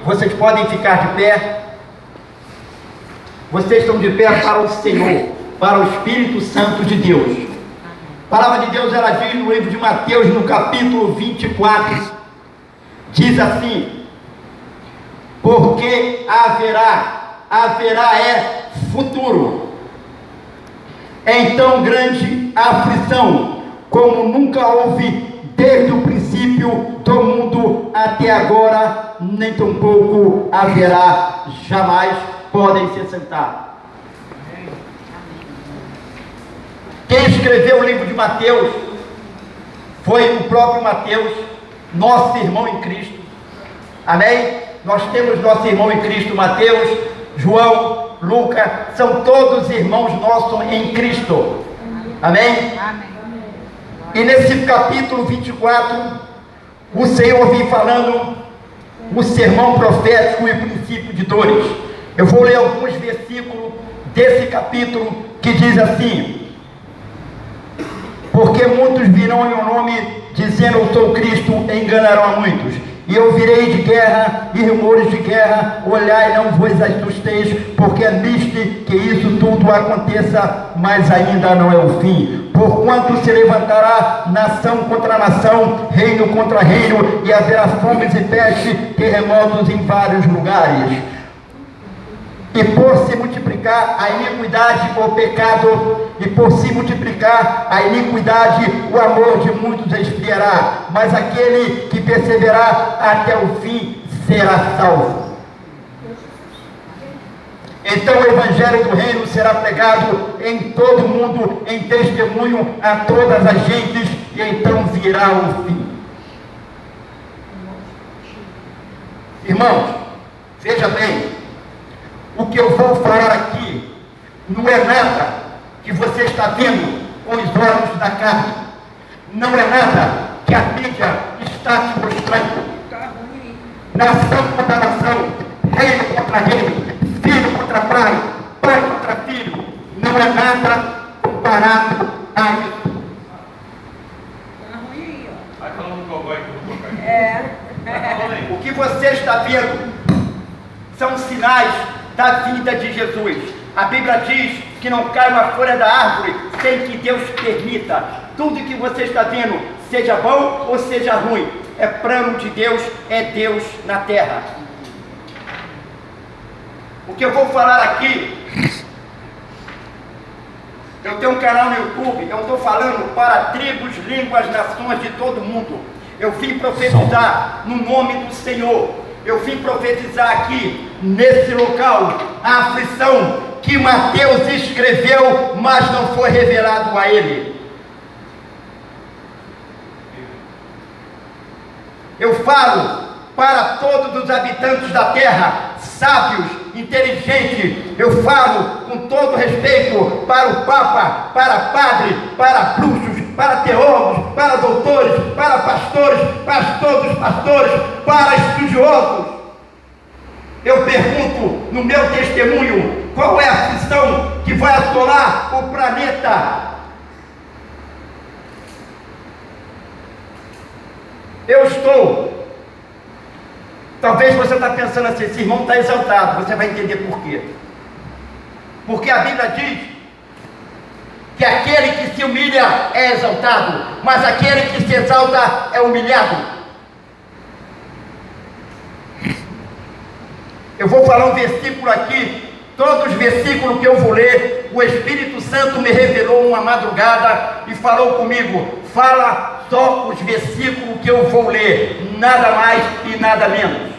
Vocês podem ficar de pé. Vocês estão de pé para o Senhor, para o Espírito Santo de Deus. A palavra de Deus, ela diz no livro de Mateus, no capítulo 24, diz assim: porque haverá é futuro, então grande aflição, como nunca houve desde o princípio do mundo até agora, nem tampouco haverá jamais. Podem se sentar. Quem escreveu o livro de Mateus foi o próprio Mateus, nosso irmão em Cristo. Amém? Nós temos nosso irmão em Cristo, Mateus, João, Lucas, são todos irmãos nossos em Cristo. Amém? Amém. E nesse capítulo 24, o Senhor vem falando o sermão profético e o princípio de dores. Eu vou ler alguns versículos desse capítulo que diz assim: porque muitos virão em meu nome dizendo eu sou Cristo, enganarão a muitos. E ouvirei de guerra e rumores de guerra, olhai, não vos assusteis, porque é misto que isso tudo aconteça, mas ainda não é o fim. Porquanto se levantará nação contra nação, reino contra reino, e haverá fomes e peste, terremotos em vários lugares. E por se multiplicar a iniquidade, o pecado, e por se multiplicar a iniquidade, o amor de muitos esfriará, mas aquele que perseverar até o fim será salvo. Então o evangelho do reino será pregado em todo o mundo, em testemunho a todas as gentes, e então virá o fim. Irmãos, veja bem, o que eu vou falar aqui não é nada que você está vendo com os olhos da carne. Não é nada que a mídia está te mostrando. Nação contra nação, reino contra reino, filho contra pai, pai contra filho. Não é nada comparado a isso. Vai falando com o cowboy. O que você está vendo são sinais da vinda de Jesus. A Bíblia diz que não cai uma folha da árvore sem que Deus permita. Tudo que você está vendo, seja bom ou seja ruim, é plano de Deus, é Deus na terra. O que eu vou falar aqui, eu tenho um canal no YouTube, eu estou falando para tribos, línguas, nações de todo mundo. Eu vim profetizar no nome do Senhor. Eu vim profetizar aqui, nesse local, a aflição que Mateus escreveu, mas não foi revelado a ele. Eu falo para todos os habitantes da terra, sábios, inteligentes. Eu falo com todo respeito para o Papa, para padre, para bruxos, para teólogos, para doutores, para pastores, pastores, para estudiosos. Eu pergunto no meu testemunho, qual é a aflição que vai assolar o planeta? Eu estou. Talvez você está pensando assim, esse irmão está exaltado, você vai entender por quê. Porque a Bíblia diz que aquele que se humilha é exaltado, mas aquele que se exalta é humilhado. Eu vou falar um versículo aqui, todos os versículos que eu vou ler, o Espírito Santo me revelou uma madrugada e falou comigo, fala só os versículos que eu vou ler, nada mais e nada menos.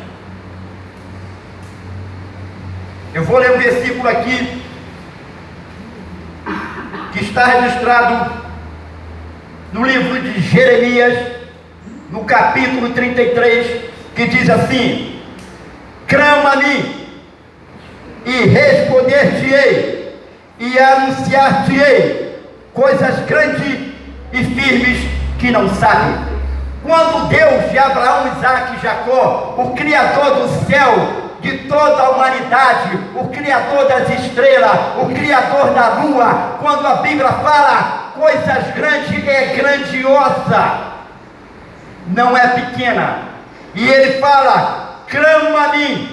Eu vou ler um versículo aqui, que está registrado no livro de Jeremias, no capítulo 33, que diz assim: clama-me e responder-te-ei e anunciar-te-ei coisas grandes e firmes que não sabem. Quando Deus de Abraão, Isaque e Jacó, o Criador do céu, de toda a humanidade, o Criador das estrelas, o Criador da lua, quando a Bíblia fala coisas grandes, é grandiosa, não é pequena. E ele fala, clama-me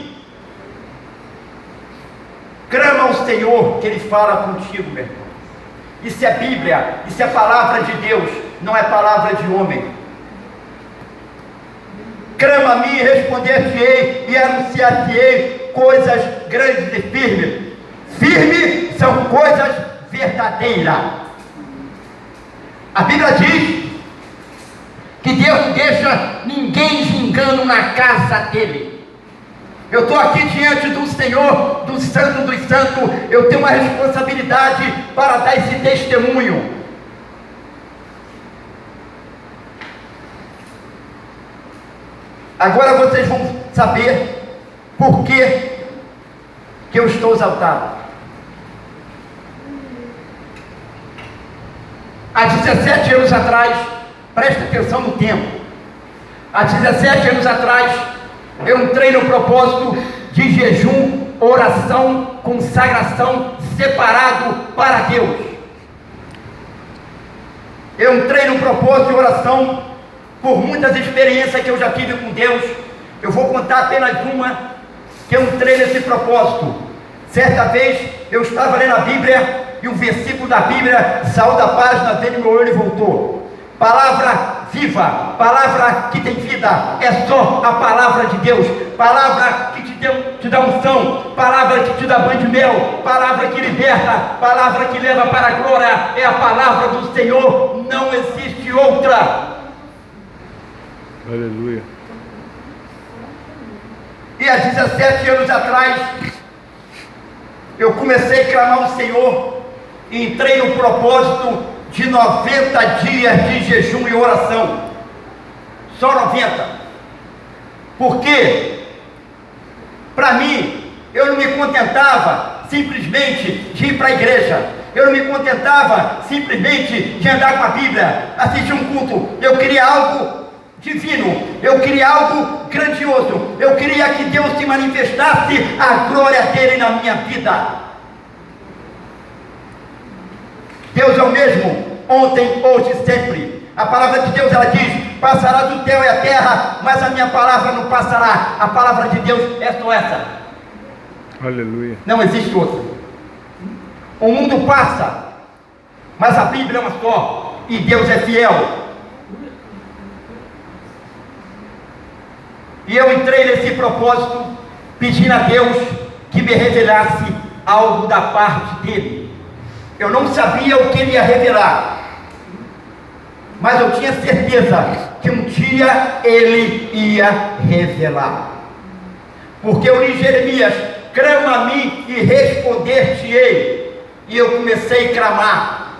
o Senhor que Ele fala contigo, meu irmão. Isso é Bíblia, isso é palavra de Deus, não é palavra de homem. Clama a mim, responder-te-ei e anunciar-te-ei coisas grandes e firmes. Firmes são coisas verdadeiras. A Bíblia diz que Deus não deixa ninguém de engano na casa dele. Eu estou aqui diante do Senhor, do Santo dos Santos. Eu tenho uma responsabilidade para dar esse testemunho. Agora vocês vão saber por que eu estou exaltado. Há 17 anos atrás, presta atenção no tempo. Há 17 anos atrás, eu entrei no propósito de jejum, oração, consagração, separado para Deus. Eu entrei no propósito de oração por muitas experiências que eu já tive com Deus. Eu vou contar apenas uma, que eu entrei nesse propósito. Certa vez, eu estava lendo a Bíblia, e um versículo da Bíblia saiu da página dele, meu olho e voltou. Palavra viva, palavra que tem vida, é só a palavra de Deus. Palavra que te dá unção, palavra que te dá banho de mel, palavra que liberta, palavra que leva para a glória, é a palavra do Senhor, não existe outra. Aleluia. E há 17 anos atrás, eu comecei a clamar ao Senhor, e entrei no propósito de 90 dias de jejum e oração. Só 90. Porque, para mim, eu não me contentava simplesmente de ir para a igreja. Eu não me contentava simplesmente de andar com a Bíblia, assistir um culto. Eu queria algo divino, eu queria algo grandioso. Eu queria que Deus se manifestasse a glória dele na minha vida. Deus é o mesmo, ontem, hoje e sempre. A palavra de Deus, ela diz: passará do céu e a terra, mas a minha palavra não passará. A palavra de Deus é só essa. Aleluia. Não existe outra. O mundo passa, mas a Bíblia é uma só, e Deus é fiel. E eu entrei nesse propósito, pedindo a Deus que me revelasse algo da parte dele. Eu não sabia o que ele ia revelar, mas eu tinha certeza que um dia ele ia revelar. Porque eu li Jeremias: clama a mim e responder-te-ei. E eu comecei a clamar.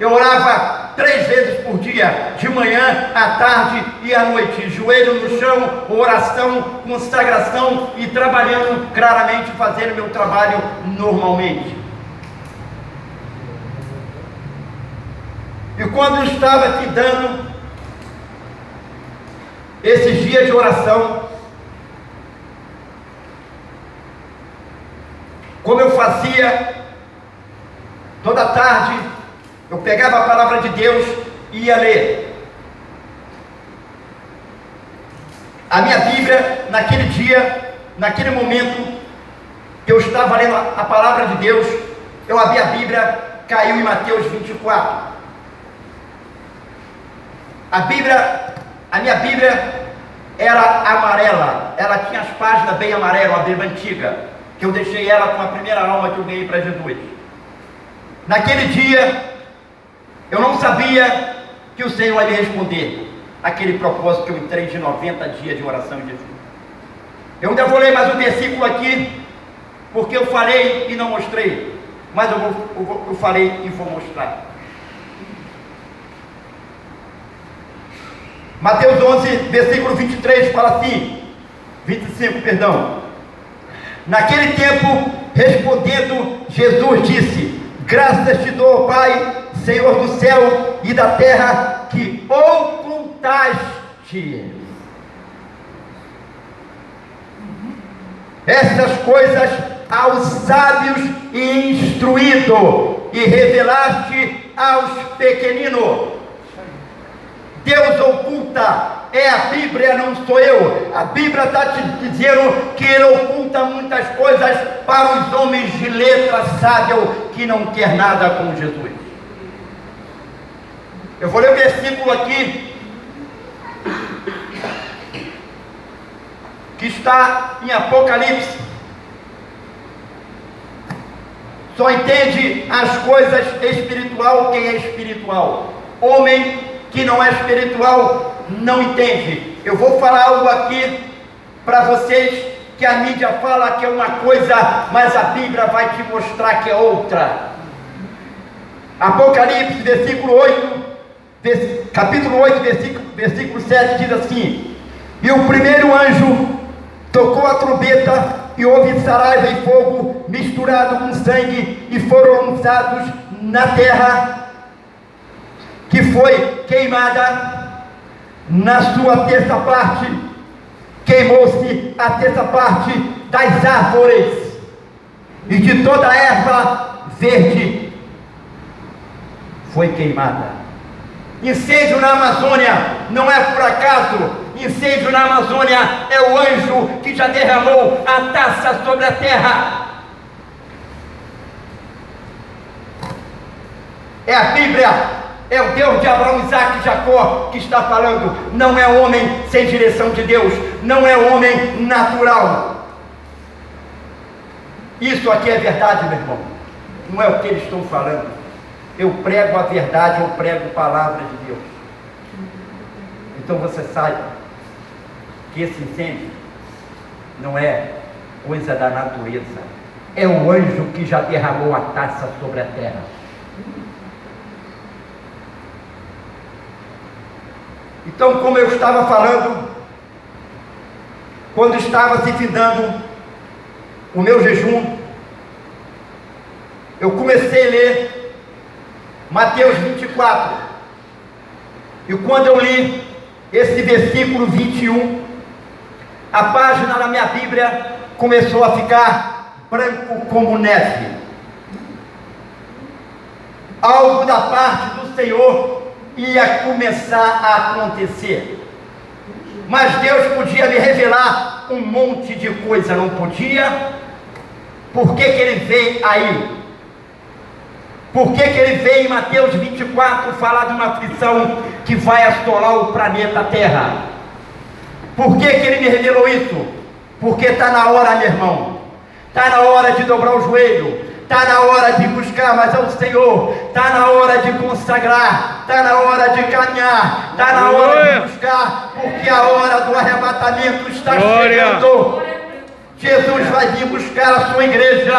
Eu orava 3 vezes por dia, de manhã, à tarde e à noite, joelho no chão, oração, consagração e trabalhando claramente, fazendo meu trabalho normalmente. E quando eu estava aqui dando esses dias de oração, como eu fazia toda tarde, eu pegava a palavra de Deus e ia ler. A minha Bíblia, naquele dia, naquele momento que eu estava lendo a palavra de Deus, eu abri a Bíblia, caiu em Mateus 24. A minha Bíblia era amarela, ela tinha as páginas bem amarelas, a Bíblia antiga, que eu deixei ela com a primeira alma que eu ganhei para Jesus. Naquele dia, eu não sabia que o Senhor ia me responder aquele propósito que eu entrei de 90 dias de oração em Jesus. Eu ainda vou ler mais um versículo aqui, porque eu falei e não mostrei, mas eu falei e vou mostrar. Mateus 11, versículo 23, fala assim, 25, perdão. Naquele tempo, respondendo, Jesus disse: graças te dou, Pai, Senhor do céu e da terra, que ocultaste essas coisas aos sábios e instruídos, e revelaste aos pequeninos. Deus oculta é a Bíblia, não sou eu. A Bíblia está te dizendo que ele oculta muitas coisas para os homens de letra sábio que não quer nada com Jesus. Eu vou ler o versículo aqui, que está em Apocalipse. Só entende as coisas espiritual quem é espiritual. Homem que não é espiritual não entende. Eu vou falar algo aqui para vocês que a mídia fala que é uma coisa, mas a Bíblia vai te mostrar que é outra. Apocalipse, capítulo 8, versículo 7 diz assim: e o primeiro anjo tocou a trombeta, e houve saraiva e fogo misturado com sangue, e foram lançados na terra, que foi queimada na sua terça parte. Queimou-se a terça parte das árvores e de toda a erva verde foi queimada. Incêndio na Amazônia não é por acaso. Incêndio na Amazônia é o anjo que já derramou a taça sobre a terra. É a Bíblia, é o Deus de Abraão, Isaac e Jacó que está falando. Não é homem sem direção de Deus, não é homem natural. Isso aqui é verdade, meu irmão. Não é o que eles estão falando. Eu prego a verdade, eu prego a palavra de Deus. Então você saiba que esse incêndio não é coisa da natureza, é o anjo que já derramou a taça sobre a terra. Então, como eu estava falando, quando estava se findando o meu jejum, eu comecei a ler Mateus 24, e quando eu li esse versículo 21, a página na minha Bíblia começou a ficar branco como neve. Algo da parte do Senhor ia começar a acontecer, mas Deus podia me revelar um monte de coisa, não podia? Por que que ele veio aí? Por que que ele veio em Mateus 24 falar de uma aflição que vai assolar o planeta Terra? Por que que ele me revelou isso? Porque está na hora, meu irmão, está na hora de dobrar o joelho, está na hora de buscar mais ao Senhor, está na hora de consagrar, está na hora de caminhar, está na hora de buscar, porque a hora do arrebatamento está chegando. Jesus vai vir buscar a sua igreja,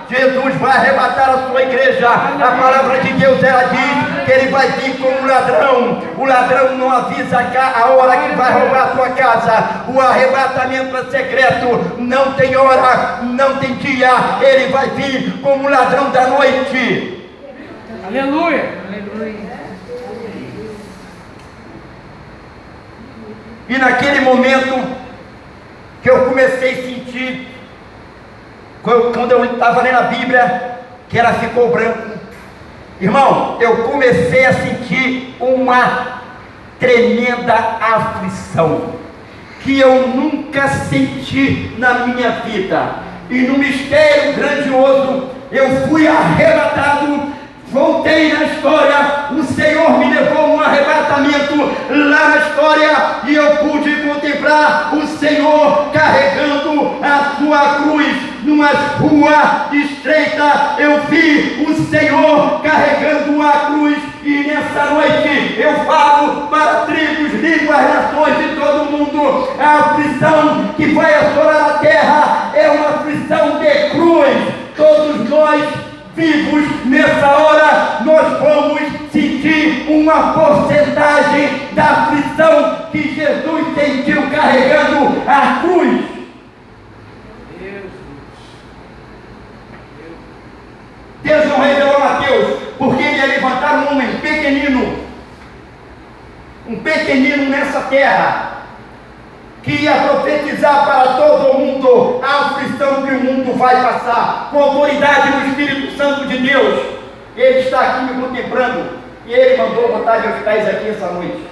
Jesus vai arrebatar a sua igreja. A palavra de Deus, ela diz que ele vai vir como um ladrão. O ladrão não avisa a hora que vai roubar a sua casa. O arrebatamento é secreto, não tem hora, não tem dia. Ele vai vir como um ladrão da noite. Aleluia, aleluia. E naquele momento que eu comecei a sentir, quando eu estava lendo a Bíblia, que ela ficou branco, irmão, eu comecei a sentir uma tremenda aflição, que eu nunca senti na minha vida, e no mistério grandioso, eu fui arrebatado. Voltei na história, o Senhor me levou num arrebatamento lá na história, e eu pude contemplar o Senhor carregando a sua cruz numa rua estreita. Eu vi o Senhor carregando a cruz, e nessa noite eu falo para tribos, línguas, nações de todo mundo: a aflição que vai assolar a terra é uma aflição de cruz. Todos nós vivos nessa hora, nós vamos sentir uma porcentagem da aflição que Jesus sentiu carregando a cruz. Deus não revelou a Mateus, porque ele ia levantar um homem pequenino nessa terra, que ia profetizar para todo mundo a aflição que o mundo vai passar, com autoridade no Espírito Santo de Deus. Ele está aqui me contemplando, e ele mandou botar meus pés aqui essa noite.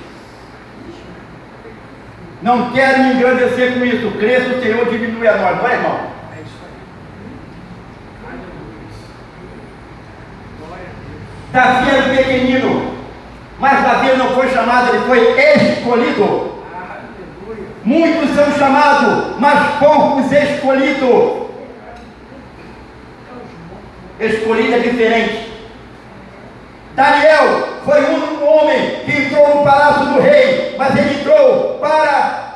Não quero me engrandecer com isso. Cresça o Senhor, diminui a nós, não é, irmão? É isso aí. Davi era pequenino, mas Davi não foi chamado, ele foi escolhido. Muitos são chamados, mas poucos escolhidos. Escolhido é diferente. Daniel foi o único homem que entrou no palácio do rei, mas ele entrou para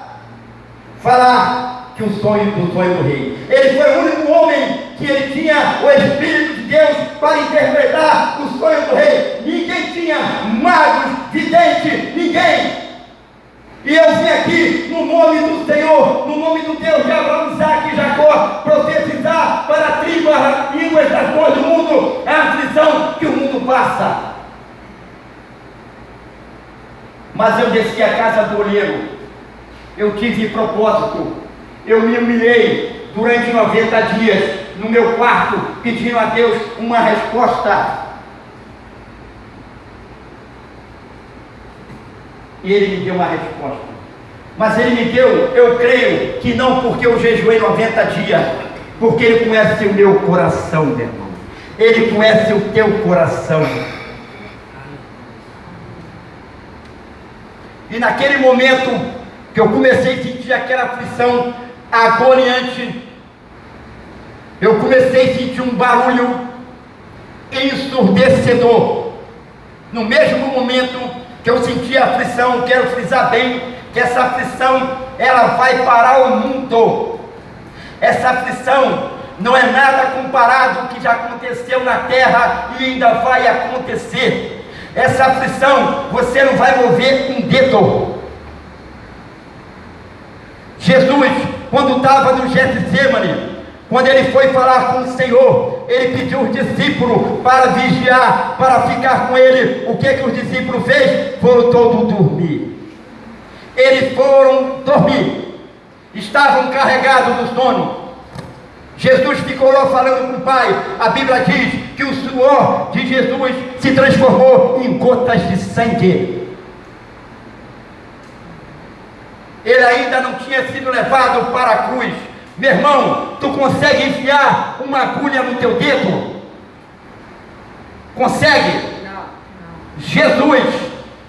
falar que o sonho do rei. Ele foi o único homem que ele tinha o Espírito de Deus para interpretar o sonho do rei. Ninguém tinha magos, videntes, ninguém. E eu vim aqui no nome do Senhor, no nome do Deus de Abraão, Isaque e Jacó, profetizar para a tribo, as línguas das cores do mundo, a aflição que o mundo passa. Mas eu desci a casa do olheiro, eu tive propósito, eu me humilhei durante 90 dias no meu quarto, pedindo a Deus uma resposta. E Ele me deu uma resposta. Mas Ele me deu, eu creio, que não porque eu jejuei 90 dias, porque Ele conhece o meu coração, meu irmão. Ele conhece o teu coração. E naquele momento que eu comecei a sentir aquela aflição agoniante, eu comecei a sentir um barulho ensurdecedor. No mesmo momento que eu senti a aflição, quero frisar bem, que essa aflição, ela vai parar o mundo. Essa aflição não é nada comparado ao que já aconteceu na terra e ainda vai acontecer. Essa aflição, você não vai mover um dedo. Jesus, quando estava no Getsemane, quando ele foi falar com o Senhor, ele pediu os discípulos para vigiar, para ficar com ele. O que os discípulos fez? Foram todos dormir. Eles foram dormir, estavam carregados do sono. Jesus ficou lá falando com o Pai. A Bíblia diz que o suor de Jesus se transformou em gotas de sangue. Ele ainda não tinha sido levado para a cruz. Meu irmão, tu consegue enfiar uma agulha no teu dedo? Consegue? Não. Jesus,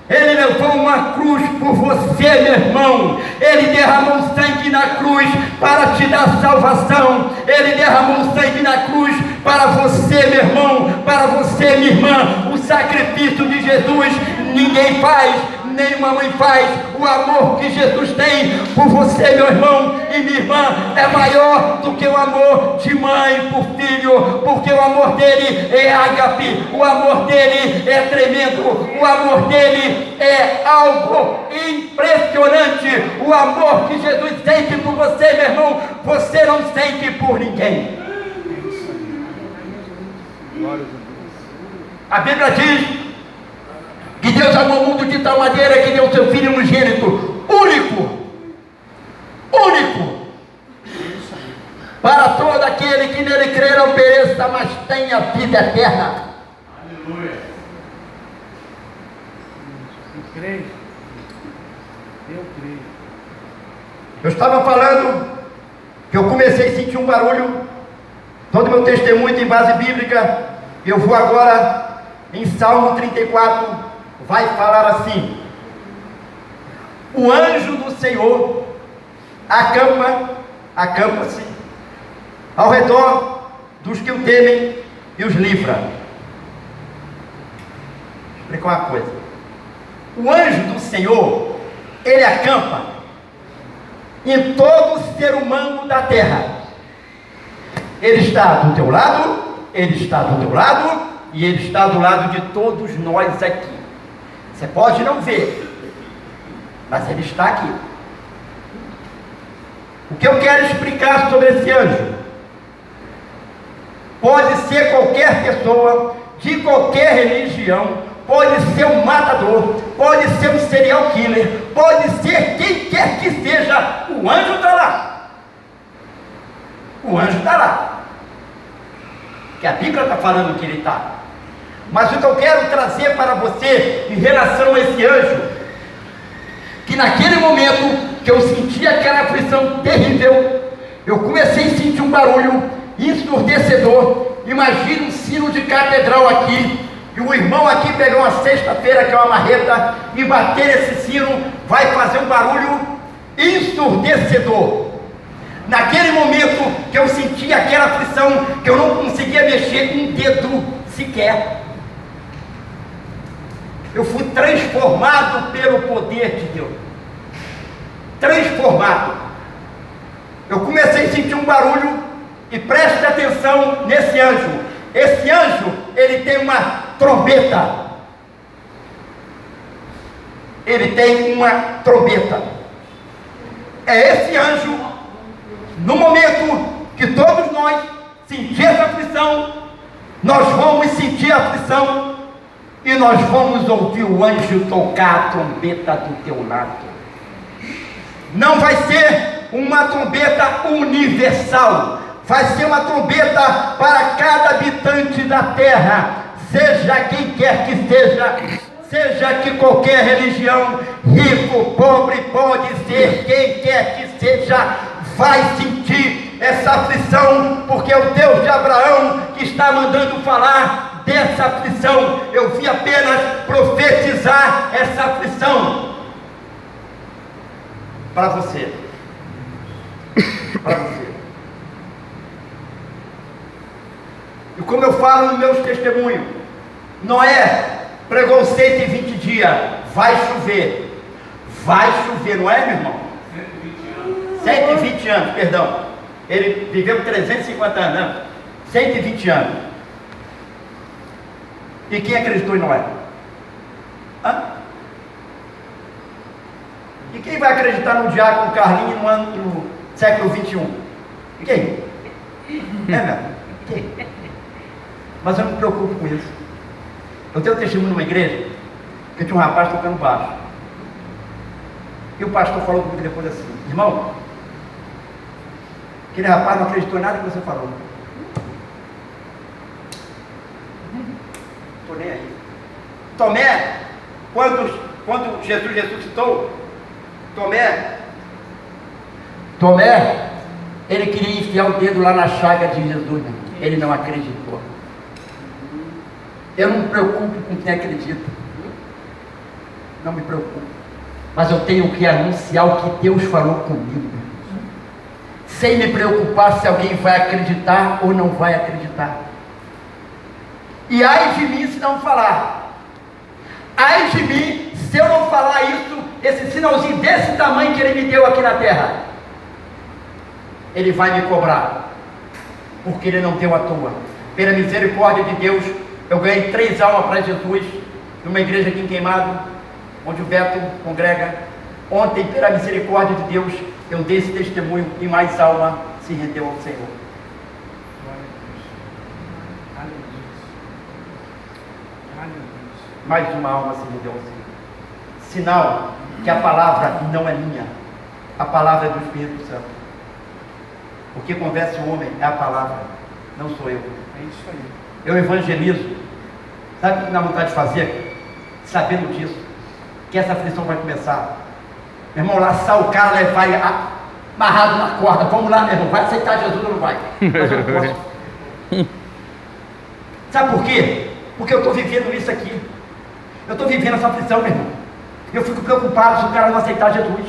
Ele levou uma cruz por você, meu irmão. Ele derramou sangue na cruz para te dar salvação. Ele derramou sangue na cruz para você, meu irmão, para você, minha irmã. O sacrifício de Jesus ninguém faz, nenhuma mãe faz. O amor que Jesus tem por você, meu irmão e minha irmã, é maior do que o amor de mãe por filho, porque o amor dele é ágape, o amor dele é tremendo, o amor dele é algo impressionante. O amor que Jesus sente por você, meu irmão, você não sente por ninguém. A Bíblia diz que Deus amou o mundo de tal maneira que deu seu Filho unigênito, único, para todo aquele que nele crer não pereça, mas tenha vida eterna. Aleluia. Eu creio. Eu estava falando que eu comecei a sentir um barulho. Todo meu testemunho tem base bíblica. Eu vou agora em Salmo 34, vai falar assim: o anjo do Senhor acampa-se ao redor dos que o temem e os livra. Vou explicar uma coisa. O anjo do Senhor, ele acampa em todo ser humano da terra. Ele está do teu lado, ele está do teu lado, e ele está do lado de todos nós aqui. Você pode não ver, mas ele está aqui. O que eu quero explicar sobre esse anjo? Pode ser qualquer pessoa, de qualquer religião, pode ser um matador, pode ser um serial killer, pode ser quem quer que seja, o anjo está lá. O anjo está lá. Que a Bíblia está falando que ele está. Mas o que eu quero trazer para você em relação a esse anjo, que naquele momento que eu senti aquela aflição terrível, eu comecei a sentir um barulho ensurdecedor. Imagina um sino de catedral aqui, e o irmão aqui pegar uma sexta-feira, que é uma marreta, e bater esse sino, vai fazer um barulho ensurdecedor. Naquele momento que eu senti aquela aflição, que eu não conseguia mexer um dedo sequer, eu fui transformado pelo poder de Deus. Transformado. Eu comecei a sentir um barulho, e preste atenção nesse anjo. Esse anjo, ele tem uma trombeta. Ele tem uma trombeta. É esse anjo, no momento que todos nós sentimos essa aflição, nós vamos sentir a aflição, e nós vamos ouvir o anjo tocar a trombeta do teu lado. Não vai ser uma trombeta universal, vai ser uma trombeta para cada habitante da terra, seja quem quer que seja que qualquer religião, rico, pobre, pode ser, quem quer que seja, vai sentir essa aflição, porque é o Deus de Abraão que está mandando falar dessa aflição. Eu vim apenas profetizar essa aflição para você. Para você. E como eu falo nos meus testemunhos, Noé pregou 120 dias, vai chover, não é, meu irmão? 120 anos, perdão. Ele viveu 350 anos, né? 120 anos. E quem acreditou em Noé? Hã? E quem vai acreditar no diácono Carlinhos no século 21? Quem? É mesmo? Quem? Mas eu não me preocupo com isso. Eu tenho um testemunho numa igreja, que tinha um rapaz tocando baixo. E o pastor falou comigo depois assim: irmão, aquele rapaz não acreditou em nada que você falou. Estou nem aí. Tomé, quando Jesus ressuscitou, Tomé, ele queria enfiar o dedo lá na chaga de Jesus, né? Ele não acreditou. Eu não me preocupo com quem acredita, não me preocupo, mas eu tenho que anunciar o que Deus falou comigo, sem me preocupar se alguém vai acreditar ou não vai acreditar. E ai de mim se não falar, ai de mim se eu não falar isso, esse sinalzinho desse tamanho que ele me deu aqui na terra, ele vai me cobrar, porque ele não deu à toa. Pela misericórdia de Deus, eu ganhei 3 almas para Jesus, numa igreja aqui em Queimado, onde o Beto congrega. Ontem, pela misericórdia de Deus, eu dei esse testemunho e mais alma se rendeu ao Senhor. Mais uma alma se rendeu ao Senhor. Sinal que a palavra não é minha, a palavra é do Espírito Santo. O que convence o homem é a palavra, não sou eu. É isso aí. Eu evangelizo. Sabe o que dá vontade de fazer? Sabendo disso, que essa aflição vai começar. Meu irmão, laçar o cara, levar ele amarrado na corda. Vamos lá, meu irmão, vai aceitar Jesus ou não vai? Mas eu não posso. Sabe por quê? Porque eu estou vivendo isso aqui. Eu estou vivendo essa aflição, meu irmão. Eu fico preocupado se o cara não aceitar Jesus.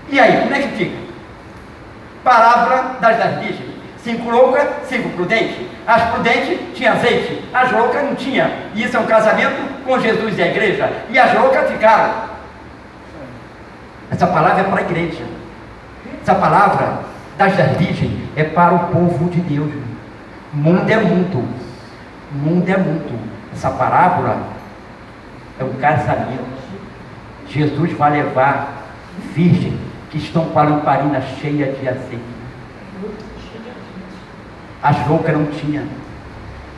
E aí, como é que fica? Parábola das 10 virgens. 5 loucas, 5 prudentes. As prudentes tinham azeite, as loucas não tinham. E isso é um casamento com Jesus e a igreja. E as loucas ficaram. Essa palavra é para a igreja. Essa palavra das 10 virgens é para o povo de Deus. Mundo é muito. Mundo é muito. Essa parábola é um casamento. Jesus vai levar virgens que estão com a lamparina cheia de azeite. As loucas não tinham.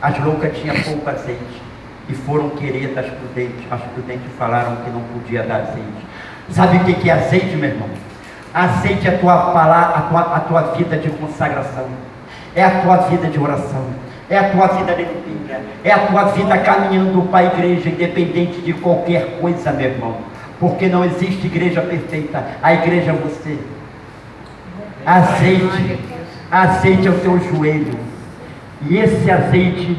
As loucas tinham pouco azeite. E foram querer das prudentes. As prudentes falaram que não podia dar azeite. Sabe o que é azeite, meu irmão? Azeite é a tua palavra, a tua vida de consagração. É a tua vida de oração. É a tua vida de liturgia. É a tua vida caminhando para a igreja, independente de qualquer coisa, meu irmão. Porque não existe igreja perfeita. A igreja é você. Azeite. Azeite é o teu joelho. E esse azeite